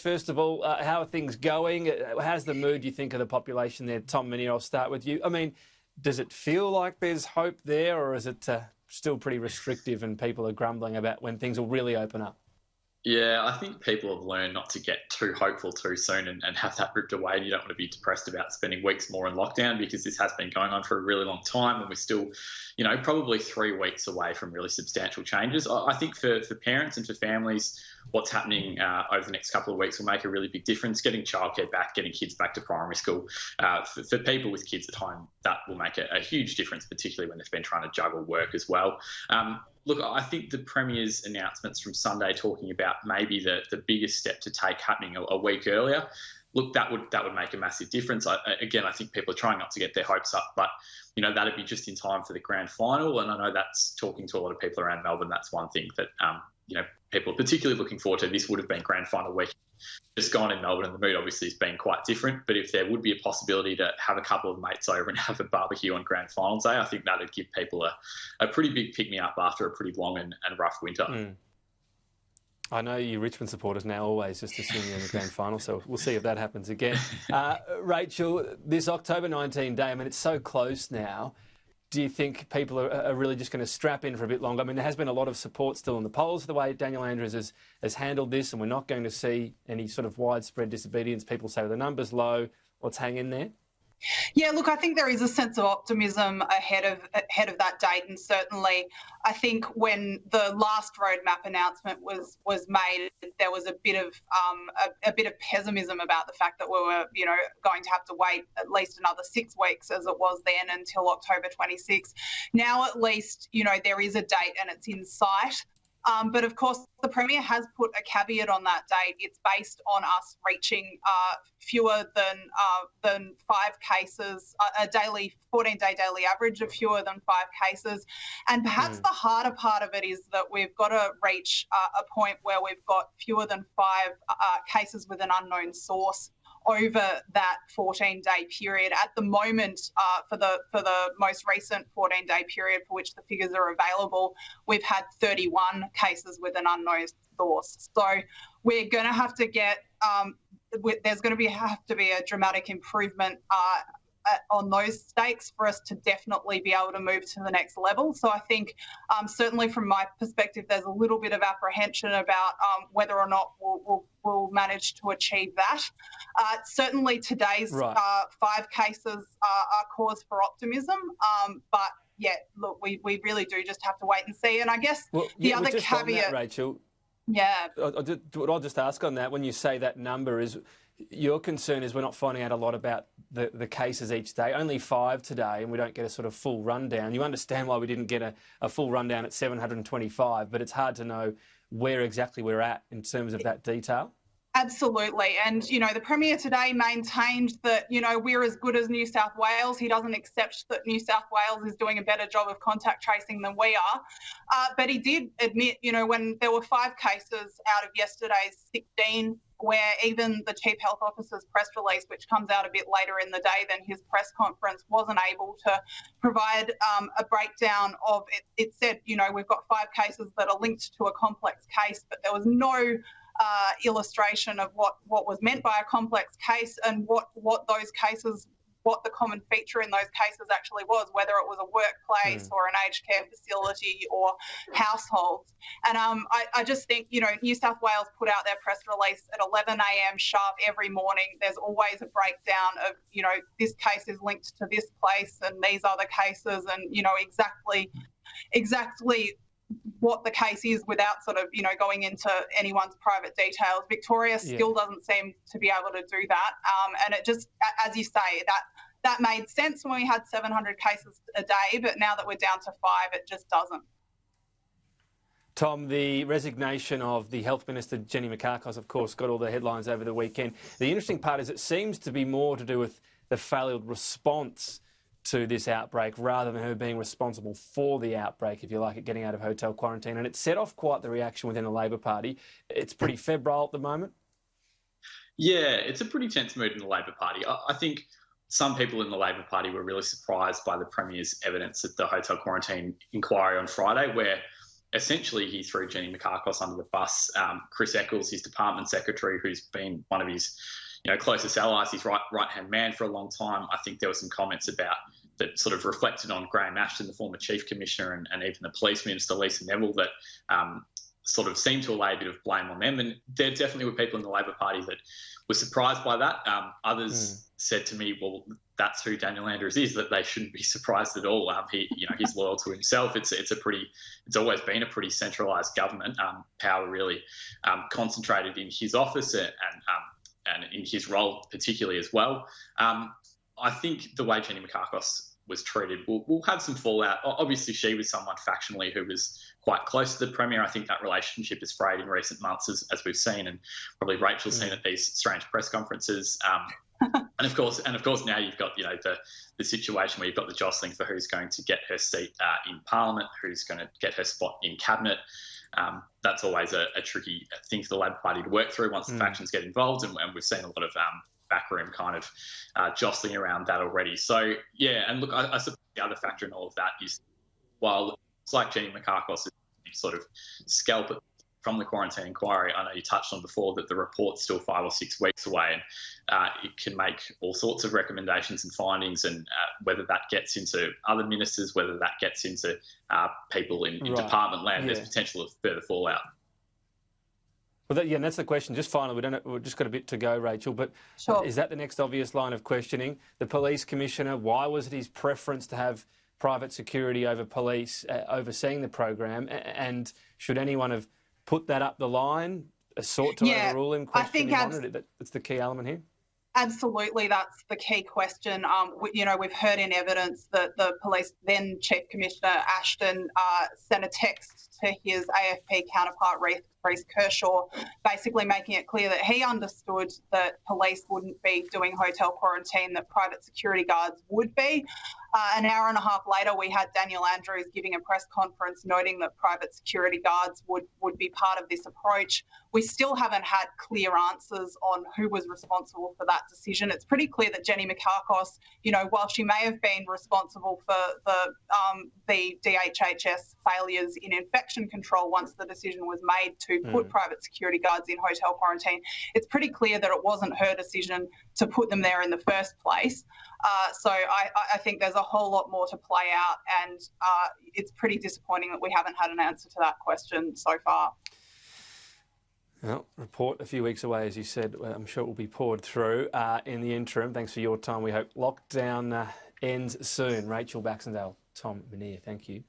first of all, how are things going? How's the mood, you think, of the population there? Tom Minear, I'll start with you. I mean, does it feel like there's hope there, or is it still pretty restrictive and people are grumbling about when things will really open up? Yeah, I think people have learned not to get too hopeful too soon and have that ripped away. And you don't want to be depressed about spending weeks more in lockdown, because this has been going on for a really long time and we're still, probably 3 weeks away from really substantial changes. I think for parents and for families, what's happening over the next couple of weeks will make a really big difference. Getting childcare back, getting kids back to primary school. For people with kids at home, that will make a huge difference, particularly when they've been trying to juggle work as well. Look, I think the Premier's announcements from Sunday talking about maybe the biggest step to take happening a week earlier, look, that would make a massive difference. I think people are trying not to get their hopes up, but that'd be just in time for the grand final. And I know that's talking to a lot of people around Melbourne. That's one thing that people are particularly looking forward to. This would have been grand final week just gone in Melbourne, and the mood obviously has been quite different. But if there would be a possibility to have a couple of mates over and have a barbecue on grand final day, I think that'd give people a pretty big pick-me-up after a pretty long and rough winter. I know you Richmond supporters now always just assume you're in the grand final, so we'll see if that happens again. Rachel, this October 19 day, I mean, it's so close now. Do you think people are really just going to strap in for a bit longer? I mean, there has been a lot of support still in the polls for the way Daniel Andrews has handled this, and we're not going to see any sort of widespread disobedience. People say the number's low. Let's hang in there. Yeah, look, I think there is a sense of optimism ahead of that date, and certainly I think when the last roadmap announcement was made, there was a bit of pessimism about the fact that we were, going to have to wait at least another 6 weeks, as it was then, until October 26. Now, at least, there is a date and it's in sight. But of course, the Premier has put a caveat on that date. It's based on us reaching fewer than 5 cases, a 14-day daily average of fewer than 5 cases. And perhaps the harder part of it is that we've got to reach a point where we've got fewer than 5 cases with an unknown source over that 14-day period. At the moment, for the most recent 14-day period for which the figures are available, we've had 31 cases with an unknown source. So we're going to have to get there's going to have to be a dramatic improvement on those stakes for us to definitely be able to move to the next level. So I think certainly from my perspective, there's a little bit of apprehension about whether or not we'll manage to achieve that. Certainly today's 5 cases are cause for optimism, but yeah, look, we really do just have to wait and see. And I guess the other caveat, that, Rachel. Yeah. I'll just ask on that. When you say that number, is your concern is we're not finding out a lot about the cases each day, only 5 today, and we don't get a sort of full rundown. You understand why we didn't get a full rundown at 725, but it's hard to know where exactly we're at in terms of that detail. Absolutely. And, the Premier today maintained that, we're as good as New South Wales. He doesn't accept that New South Wales is doing a better job of contact tracing than we are. But he did admit, when there were 5 cases out of yesterday's 16, where even the Chief Health Officer's press release, which comes out a bit later in the day than his press conference, wasn't able to provide a breakdown of it. It said, we've got 5 cases that are linked to a complex case, but there was no illustration of what was meant by a complex case and what those cases, what the common feature in those cases actually was, whether it was a workplace or an aged care facility or households. And I just think, New South Wales put out their press release at 11 a.m. sharp every morning. There's always a breakdown of, this case is linked to this place and these other cases, and, exactly what the case is without sort of, going into anyone's private details. Victoria still doesn't seem to be able to do that. And it just, as you say, that made sense when we had 700 cases a day, but now that we're down to 5, it just doesn't. Tom, the resignation of the Health Minister, Jenny Mikakos, of course, got all the headlines over the weekend. The interesting part is it seems to be more to do with the failed response to this outbreak rather than her being responsible for the outbreak, if you like, at getting out of hotel quarantine. And it set off quite the reaction within the Labor Party. It's pretty febrile at the moment. Yeah, it's a pretty tense mood in the Labor Party. I think some people in the Labor Party were really surprised by the Premier's evidence at the hotel quarantine inquiry on Friday, where essentially he threw Jenny Mikakos under the bus. Chris Eccles, his department secretary, who's been one of his closest allies, his right-hand man for a long time. I think there were some comments about that sort of reflected on Graham Ashton, the former chief commissioner, and even the police minister, Lisa Neville, that sort of seemed to lay a bit of blame on them. And there definitely were people in the Labor Party that were surprised by that. Others said to me, well, that's who Daniel Andrews is, that they shouldn't be surprised at all. He's loyal to himself. It's always been a pretty centralised government, power really concentrated in his office and in his role particularly as well. I think the way Jenny Mikakos was treated will have some fallout. Obviously, she was someone factionally who was quite close to the Premier. I think that relationship has frayed in recent months, as we've seen, and probably Rachel's seen at these strange press conferences. And of course, now you've got the situation where you've got the jostling for who's going to get her seat in Parliament, who's going to get her spot in Cabinet. That's always a tricky thing for the Labor Party to work through once the factions get involved, and we've seen a lot of backroom kind of jostling around that already. So, yeah, and look, I suppose the other factor in all of that is, while it's like Jenny Mikakos is sort of scalp from the quarantine inquiry, I know you touched on before that the report's still 5 or 6 weeks away, and it can make all sorts of recommendations and findings, and whether that gets into other ministers, whether that gets into people in department land, there's potential of further fallout. Well, and that's the question. Just finally, we've just got a bit to go, Rachel, but is that the next obvious line of questioning? The police commissioner, why was it his preference to have private security over police overseeing the program? And should anyone have put that up the line, sought to overrule him, question him on it? That's the key element here. Absolutely, that's the key question. We've heard in evidence that the police then Chief Commissioner Ashton sent a text to his AFP counterpart Reece Kershaw, basically making it clear that he understood that police wouldn't be doing hotel quarantine, that private security guards would be. An hour and a half later, we had Daniel Andrews giving a press conference noting that private security guards would be part of this approach. We still haven't had clear answers on who was responsible for that decision. It's pretty clear that Jenny Mikakos, while she may have been responsible for the DHHS failures in infection control once the decision was made to put private security guards in hotel quarantine, it's pretty clear that it wasn't her decision to put them there in the first place. So I think there's a whole lot more to play out, and it's pretty disappointing that we haven't had an answer to that question so far. Well, report a few weeks away, as you said. I'm sure it will be poured through. In the interim, thanks for your time. We hope lockdown ends soon. Rachel Baxendale, Tom Minear, thank you.